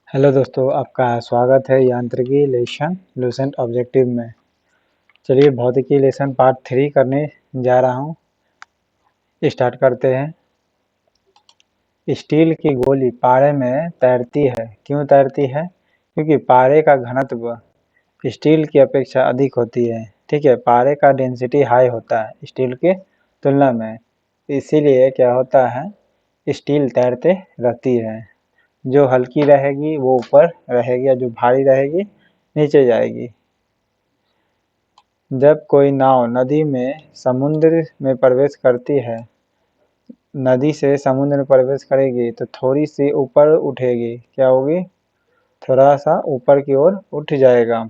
Hello दोस्तों, आपका स्वागत है यांत्रिकी लेसन लूसेंट ऑब्जेक्टिव में। चलिए भौतिकी लेसन पार्ट 3 करने जा रहा हूँ। स्टार्ट करते हैं। स्टील की गोली पारे में तैरती है। क्यों तैरती है? क्योंकि पारे का घनत्व स्टील की अपेक्षा अधिक होती है। ठीक है, पारे का डेंसिटी हाई होता है स्टील के तुलना में, इसीलिए क्या होता है, स्टील तैरते रहती है। जो हल्की रहेगी वो ऊपर रहेगी और जो भारी रहेगी नीचे जाएगी। जब कोई नाव नदी में समुद्र में प्रवेश करती है, नदी से समुद्र में प्रवेश करेगी तो थोड़ी सी ऊपर उठेगी। क्या होगी? थोड़ा सा ऊपर की ओर उठ जाएगा।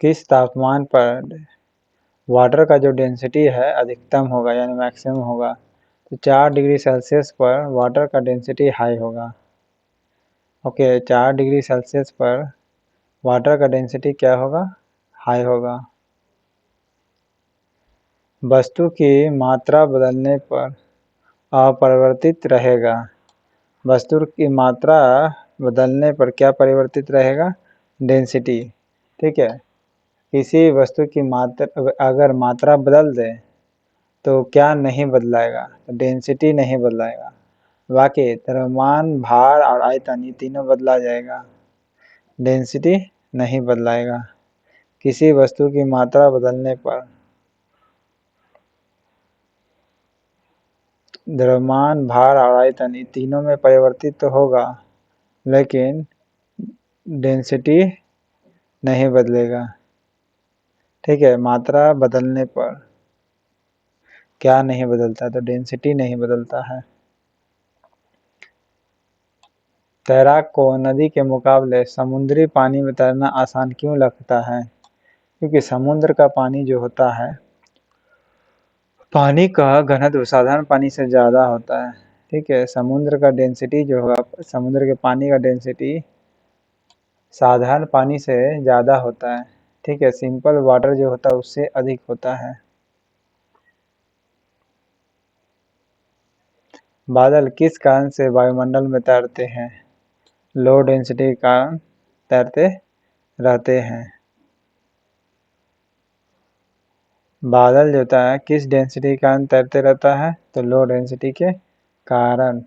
किस तापमान पर वाटर का जो डेंसिटी है अधिकतम होगा यानी मैक्सिमम होगा? तो 4 डिग्री सेल्सियस पर वाटर का डेंसिटी हाई होगा। ओके, 4 डिग्री सेल्सियस पर वाटर का डेंसिटी क्या होगा? हाई होगा। वस्तु की मात्रा बदलने पर अपरिवर्तित रहेगा। वस्तु की मात्रा बदलने पर क्या परिवर्तित रहेगा? डेंसिटी। ठीक है, किसी वस्तु की मात्रा अगर मात्रा बदल दे तो क्या नहीं बदलाएगा? तो डेंसिटी नहीं बदलाएगा। बाकी द्रव्यमान, भार और आयतन ये तीनों बदला जाएगा, डेंसिटी नहीं बदलाएगा। किसी वस्तु की मात्रा बदलने पर द्रव्यमान, भार और आयतन ये तीनों में परिवर्तित तो होगा, लेकिन डेंसिटी नहीं बदलेगा। ठीक है, मात्रा बदलने पर क्या नहीं बदलता? तो डेंसिटी नहीं बदलता है। तैराक को नदी के मुकाबले समुद्री पानी में तैरना आसान क्यों लगता है? क्योंकि समुद्र का पानी जो होता है, पानी का घनत्व साधारण पानी से ज़्यादा होता है। ठीक है, समुद्र का डेंसिटी जो होगा, समुद्र के पानी का डेंसिटी साधारण पानी से ज़्यादा होता है। ठीक है, सिंपल वाटर जो होता है उससे अधिक होता है। बादल किस कारण से वायुमंडल में तैरते हैं? लो डेंसिटी के कारण तैरते रहते हैं। बादल जो होता है किस डेंसिटी के कारण तैरते रहता है? तो लो डेंसिटी के कारण।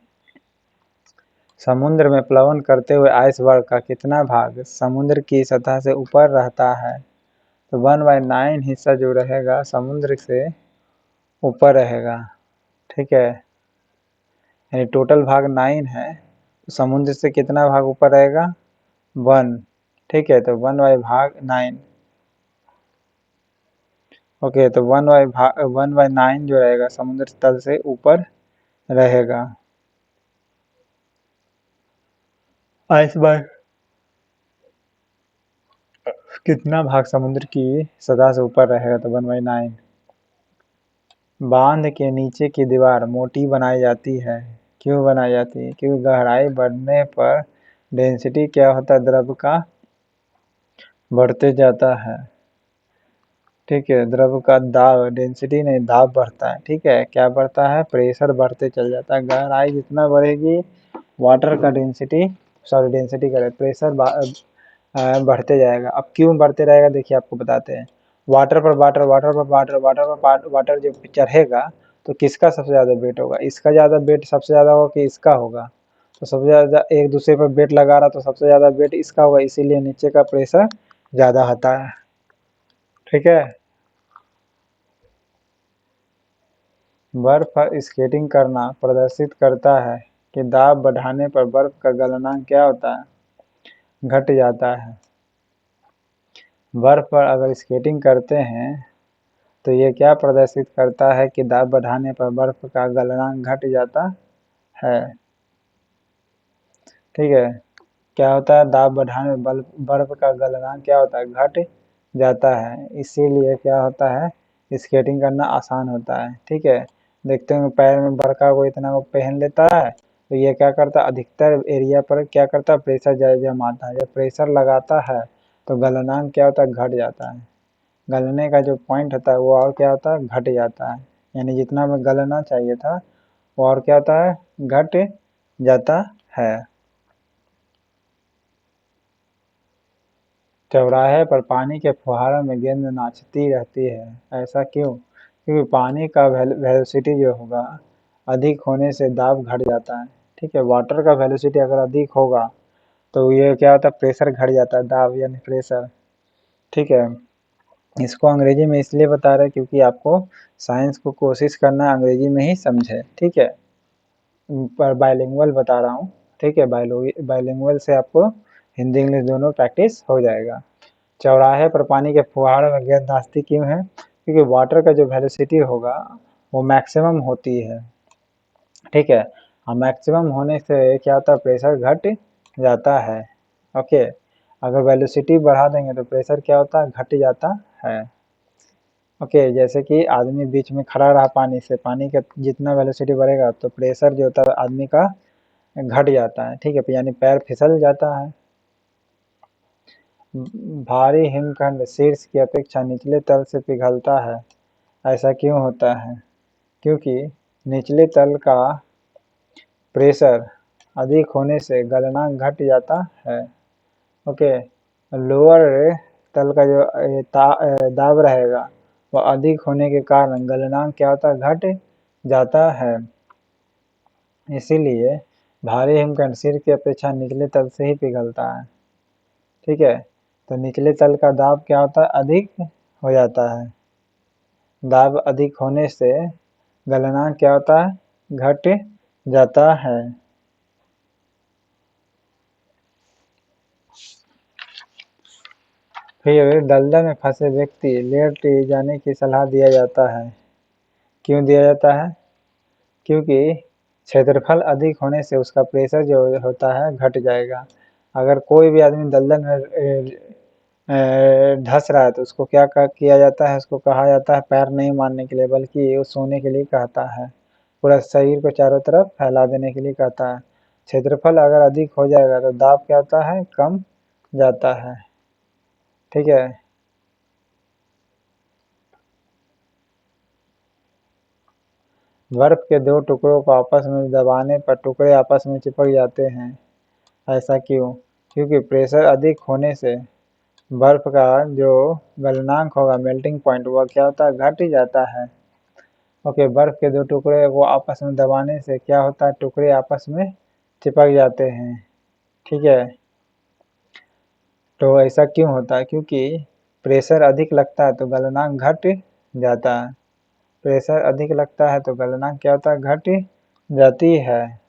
समुद्र में प्लवन करते हुए आइसबर्ग का कितना भाग समुद्र की सतह से ऊपर रहता है? तो 1/9 हिस्सा जो रहेगा समुद्र से ऊपर रहेगा। ठीक है, यानी टोटल भाग 9 है, तो समुद्र से कितना भाग ऊपर रहेगा? 1। ठीक है, तो 1/9। ओके, तो 1/9 जो रहेगा समुद्र तल से ऊपर रहेगा। आइसबर्ग कितना भाग समुद्र की सतह से ऊपर रहेगा? तो 1/9। बांध के नीचे की दीवार मोटी बनाई जाती है। क्यों बनाई जाती है? क्योंकि गहराई बढ़ने पर डेंसिटी क्या होता है, द्रव का बढ़ते जाता है। ठीक है, द्रव का दाब, डेंसिटी नहीं दाब बढ़ता है। ठीक है, क्या बढ़ता है? प्रेशर बढ़ते चल जाता है। गहराई जितना बढ़ेगी वाटर का डेंसिटी, सॉरी डेंसिटी करे प्रेशर बढ़ते जाएगा। अब क्यों बढ़ते रहेगा देखिए, आपको बताते हैं। वाटर पर वाटर, वाटर पर वाटर, वाटर पर वाटर जब चढ़ेगा तो किसका सबसे ज़्यादा वेट होगा? इसका ज़्यादा वेट सबसे ज़्यादा होगा कि इसका होगा? तो सबसे ज़्यादा एक दूसरे पर वेट लगा रहा तो सबसे ज़्यादा वेट इसका होगा, इसीलिए नीचे का प्रेशर ज़्यादा होता है। ठीक है, बर्फ पर स्केटिंग करना प्रदर्शित करता है कि दाब बढ़ाने पर बर्फ का गलनांक क्या होता है? घट जाता है। बर्फ पर अगर स्केटिंग करते हैं तो ये क्या प्रदर्शित करता है कि दाब बढ़ाने पर बर्फ का गलनांक घट जाता है। ठीक है, क्या होता है? दाब बढ़ाने पर बर्फ का गलनांक क्या होता है? घट जाता है, इसीलिए क्या होता है, स्केटिंग करना आसान होता है। ठीक है, देखते हैं पैर में बड़का को इतना वो पहन लेता है तो ये क्या करता है, अधिकतर एरिया पर क्या करता है, प्रेशर जमाता है। जब प्रेशर लगाता है तो गलनांक क्या होता है? घट जाता है। गलने का जो पॉइंट होता है वो और क्या होता है? घट जाता है। यानी जितना में गलना चाहिए था वो और क्या होता है, घट जाता है। चौराहे पर पानी के फुहारों में गेंद नाचती रहती है, ऐसा क्यों? क्योंकि पानी का वेलोसिटी जो होगा अधिक होने से दाब घट जाता है। ठीक है, वाटर का वेलोसिटी अगर अधिक होगा तो ये क्या होता है, प्रेशर घट जाता है, दाब यानी प्रेशर। ठीक है, इसको अंग्रेजी में इसलिए बता रहे हैं क्योंकि आपको साइंस को कोशिश करना है अंग्रेजी में ही समझे। ठीक है, पर बाइलिंगुअल बता रहा हूँ। ठीक है, बाइलिंगुअल से आपको हिंदी इंग्लिश दोनों प्रैक्टिस हो जाएगा। चौराहे पर पानी के फुहारों में गेंद नाचती क्यों है? क्योंकि वाटर का जो वेलोसिटी होगा वो मैक्सिमम होती है। ठीक है, और मैक्सिमम होने से क्या होता है, प्रेशर घट जाता है। ओके, अगर वेलोसिटी बढ़ा देंगे तो प्रेशर क्या होता है, घट जाता है। ओके, जैसे कि आदमी बीच में खड़ा रहा पानी से, पानी का जितना वेलोसिटी बढ़ेगा तो प्रेशर जो होता है आदमी का घट जाता है। ठीक है, यानी पैर फिसल जाता है। भारी हिमखंड शीर्ष की अपेक्षा निचले तल से पिघलता है, ऐसा क्यों होता है? क्योंकि निचले तल का प्रेशर अधिक होने से गलनांक घट जाता है। ओके, लोअर तल का जो दाब रहेगा वह अधिक होने के कारण गलनांक क्या होता है, घट जाता है। इसीलिए भारी हिमखंड शीर्ष की अपेक्षा निचले तल से ही पिघलता है। ठीक है, तो निचले तल का दाब क्या होता है, अधिक हो जाता है। दाब अधिक होने से गलनांक क्या होता है, घट जाता है। फिर दलदल में फंसे व्यक्ति लेट जाने की सलाह दिया जाता है, क्यों दिया जाता है? क्योंकि क्षेत्रफल अधिक होने से उसका प्रेशर जो होता है घट जाएगा। अगर कोई भी आदमी दलदल में धंस रहा है तो उसको क्या किया जाता है, उसको कहा जाता है पैर नहीं मारने के लिए, बल्कि वो सोने के लिए कहता है, पूरा शरीर को चारों तरफ फैला देने के लिए कहता है। क्षेत्रफल अगर अधिक हो जाएगा तो दाब क्या होता है, कम जाता है। ठीक है, बर्फ के दो टुकड़ों को आपस में दबाने पर टुकड़े आपस में चिपक जाते हैं, ऐसा क्यों? क्योंकि प्रेशर अधिक होने से बर्फ का जो गलनांक होगा, मेल्टिंग पॉइंट, वह क्या होता है, घट जाता है। ओके, बर्फ के दो टुकड़े को आपस में दबाने से क्या होता है, टुकड़े आपस में चिपक जाते हैं। ठीक है, तो ऐसा क्यों होता है? क्योंकि प्रेशर अधिक लगता है तो गलनांक घट जाता है। प्रेशर अधिक लगता है तो गलनांक क्या होता है, घट जाती है।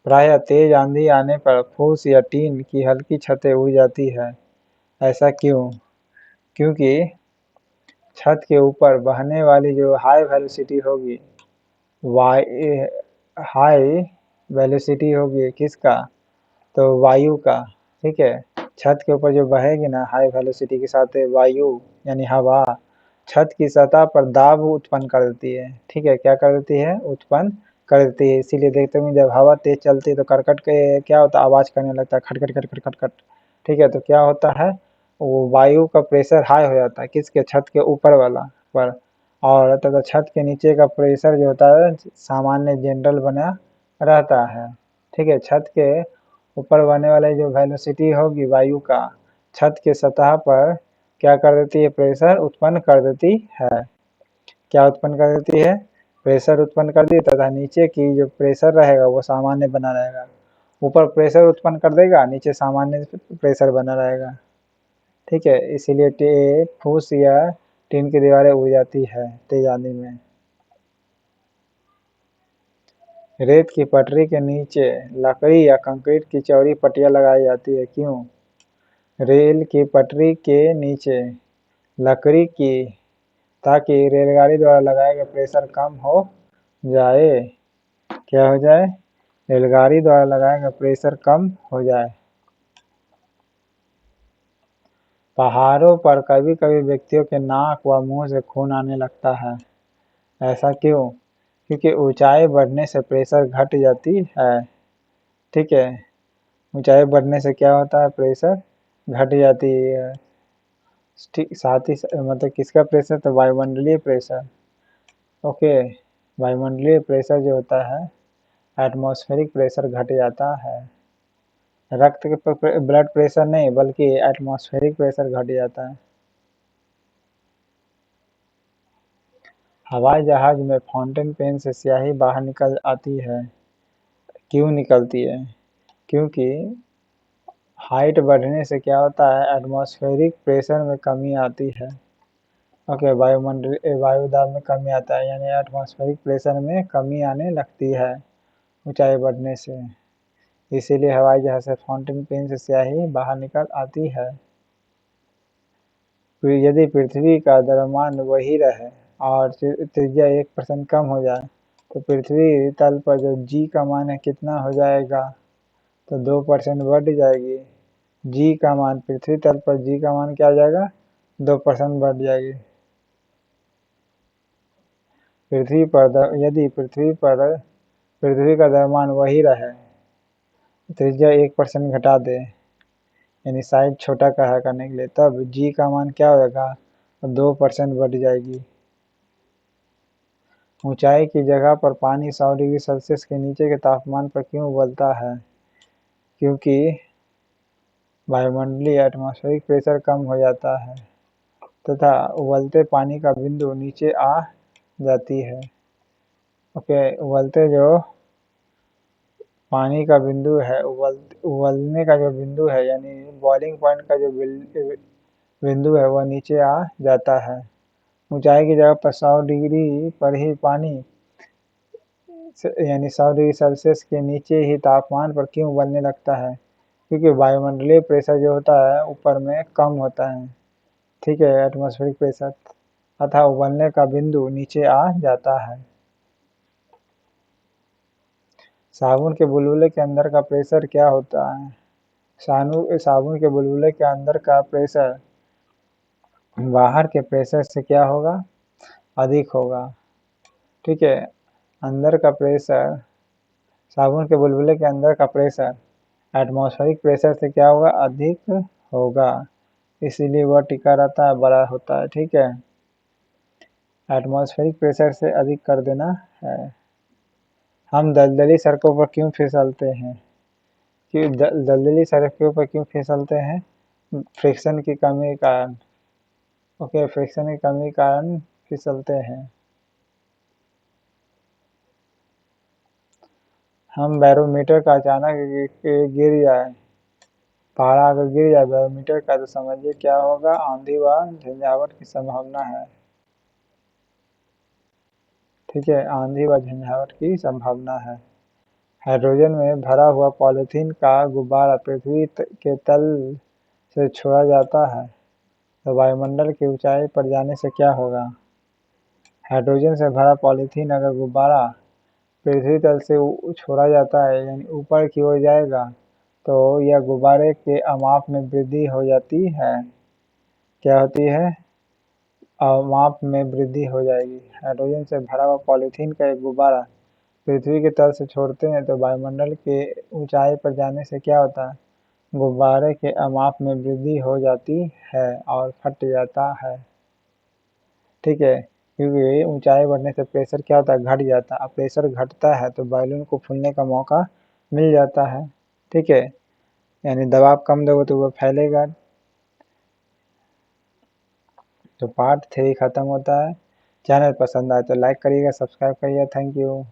प्रायः तेज आंधी आने पर फूस या टीन की हल्की छतें उड़ जाती है, ऐसा क्यों? क्योंकि छत के ऊपर बहने वाली जो हाई वेलोसिटी होगी, हाई वेलोसिटी होगी किसका, तो वायु का। ठीक है, छत के ऊपर जो बहेगी ना हाई वेलोसिटी के साथ वायु यानी हवा, छत की सतह पर दाब उत्पन्न कर देती है। ठीक है, क्या कर देती है, उत्पन्न कर देती है। इसीलिए देखते होंगे जब हवा तेज चलती है तो करकट के क्या होता है, आवाज करने लगता है, खटखट खटखट खटखट। ठीक है, तो क्या होता है, वो वायु का प्रेशर हाई हो जाता है किसके, छत के ऊपर वाला पर, और तो छत के नीचे का प्रेशर जो होता है सामान्य जनरल बना रहता है। ठीक है, छत के ऊपर बनने वाले जो वेलोसिटी होगी वायु का, छत के सतह पर क्या कर देती है, प्रेशर उत्पन्न कर देती है। क्या उत्पन्न कर देती है, प्रेशर उत्पन्न कर दी, तथा नीचे की जो प्रेशर रहेगा वो सामान्य बना रहेगा। ऊपर प्रेशर उत्पन्न कर देगा, नीचे सामान्य प्रेशर बना रहेगा। ठीक है, इसीलिए फूस या टीन की दीवारें उड़ जाती है तेज आंधी में। रेत की पटरी के नीचे लकड़ी या कंक्रीट की चौड़ी पट्टियां लगाई जाती है, क्यों? रेल की पटरी के नीचे लकड़ी की, ताकि रेलगाड़ी द्वारा लगाए गए प्रेशर कम हो जाए। क्या हो जाए, रेलगाड़ी द्वारा लगाए गए प्रेशर कम हो जाए। पहाड़ों पर कभी कभी व्यक्तियों के नाक व मुंह से खून आने लगता है, ऐसा क्यों? क्योंकि ऊंचाई बढ़ने से प्रेशर घट जाती है। ठीक है, ऊंचाई बढ़ने से क्या होता है, प्रेशर घट जाती है। साथ ही मतलब किसका प्रेशर, तो वायुमंडलीय प्रेशर। ओके, वायुमंडलीय प्रेशर जो होता है, एटमॉस्फेरिक प्रेशर घट जाता है। रक्त के ब्लड प्रेशर नहीं, बल्कि एटमॉस्फेरिक प्रेशर घट जाता है। हवाई जहाज में फाउंटेन पेन से स्याही बाहर निकल आती है। क्यों निकलती है? क्योंकि हाइट बढ़ने से क्या होता है, एटमॉस्फेरिक प्रेशर में कमी आती है। ओके, वायु दाब में कमी आता है, यानी एटमॉस्फेरिक प्रेशर में कमी आने लगती है ऊंचाई बढ़ने से। इसीलिए हवाई जहाज से फाउंटेन पेन से स्याही बाहर निकल आती है। यदि पृथ्वी का द्रव्यमान वही रहे और त्रिज्या 1% कम हो जाए, तो पृथ्वी तल पर जो जी का मान है कितना हो जाएगा, तो 2% बढ़ जाएगी। जी का मान, पृथ्वी तल पर जी का मान क्या हो जाएगा, 2% बढ़ जाएगी। यदि पृथ्वी का द्रव्यमान वही रहे, त्रिज्या 1% घटा दे, यानी साइज छोटा कहा करने के लिए, तब जी का मान क्या होगा, 2% बढ़ जाएगी। ऊंचाई की जगह पर पानी 100 डिग्री सेल्सियस के नीचे के तापमान पर क्यों उबलता है? क्योंकि वायुमंडलीय एटमॉस्फेरिक प्रेशर कम हो जाता है तथा उबलते पानी का बिंदु नीचे आ जाती है। ओके, उबलते जो पानी का बिंदु है, उबलने का जो बिंदु है, यानी बॉइलिंग पॉइंट का जो बिंदु है, वह नीचे आ जाता है। ऊंचाई की जगह पर 100 डिग्री पर ही पानी, यानी 100 डिग्री सेल्सियस के नीचे ही तापमान पर क्यों उबलने लगता है? क्योंकि वायुमंडलीय प्रेशर जो होता है ऊपर में कम होता है, ठीक है, एटमॉस्फेरिक प्रेशर, अतः उबलने का बिंदु नीचे आ जाता है। साबुन के बुलबुले के अंदर का प्रेशर क्या होता है? साबुन के बुलबुले के अंदर का प्रेशर बाहर के प्रेशर से क्या होगा, अधिक होगा। ठीक है, अंदर का प्रेशर, साबुन के बुलबुले के अंदर का प्रेशर एटमॉस्फेरिक प्रेशर से क्या होगा, अधिक होगा, इसीलिए वह टिका रहता है, बड़ा होता है। ठीक है, एटमॉस्फेरिक प्रेशर से अधिक कर देना है। हम दलदली सड़कों पर क्यों फिसलते हैं? कि दलदली सड़कों पर क्यों फिसलते हैं? फ्रिक्शन की कमी के कारण। ओके, फ्रिक्शन की कमी के कारण फिसलते हैं। हम बैरोमीटर का अचानक गिर जाए, पारा अगर गिर जाए बैरोमीटर का, तो समझिए क्या होगा, आंधी व झंझावत की संभावना है। ठीक है, आंधी व झंझावत की संभावना है। हाइड्रोजन में भरा हुआ पॉलीथीन का गुब्बारा पृथ्वी के तल से छोड़ा जाता है, तो वायुमंडल की ऊंचाई पर जाने से क्या होगा? हाइड्रोजन से भरा पॉलीथीन अगर गुब्बारा पृथ्वी तल से छोड़ा जाता है, यानी ऊपर की ओर जाएगा, तो यह गुब्बारे के अमाप में वृद्धि हो जाती है। क्या होती है? अमाप में वृद्धि हो जाएगी। हाइड्रोजन से भरा हुआ पॉलीथीन का एक गुब्बारा पृथ्वी के तल से छोड़ते हैं, तो वायुमंडल के ऊंचाई पर जाने से क्या होता है, गुब्बारे के अमाप में वृद्धि हो जाती है और फट जाता है। ठीक है, क्योंकि ऊंचाई बढ़ने से प्रेशर क्या होता है, घट जाता है। अब प्रेशर घटता है तो बैलून को फूलने का मौका मिल जाता है। ठीक है, यानी दबाव कम दोगे तो वह फैलेगा। तो पार्ट 3 खत्म होता है। चैनल पसंद आए तो लाइक करिएगा, सब्सक्राइब करिएगा। Thank you.